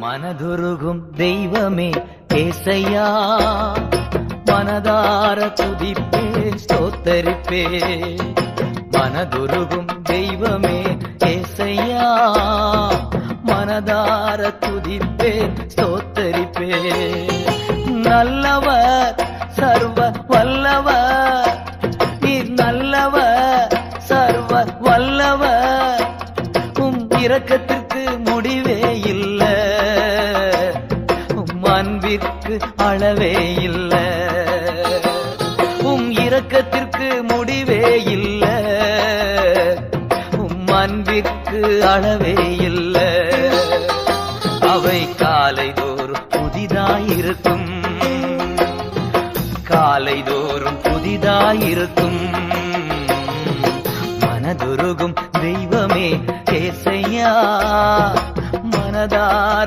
மனதுருகும் தெய்வமே ஏசையா, மனதார துதிப்பே ஸ்தோத்தரிப்பே. மனதுருகும் தெய்வமே ஏசையா, மனதார துதிப்பே ஸ்தோத்தரிப்பே. நல்லவர் சர்வ வல்லவர், நீர் நல்லவர் சர்வ வல்லவர். உம் இரக்கத்திற்கு முடிவே இல்ல, உம் அன்பிற்கு அளவே இல்ல. உம் இரக்கத்திற்கு முடிவே இல்ல, உம் அன்பிற்கு அளவே இல்ல. அவை காலைதோறும் புதிதாயிருக்கும், காலைதோறும் புதிதாயிருக்கும். மனதுருகும் தெய்வமே ஏசையா, மனதார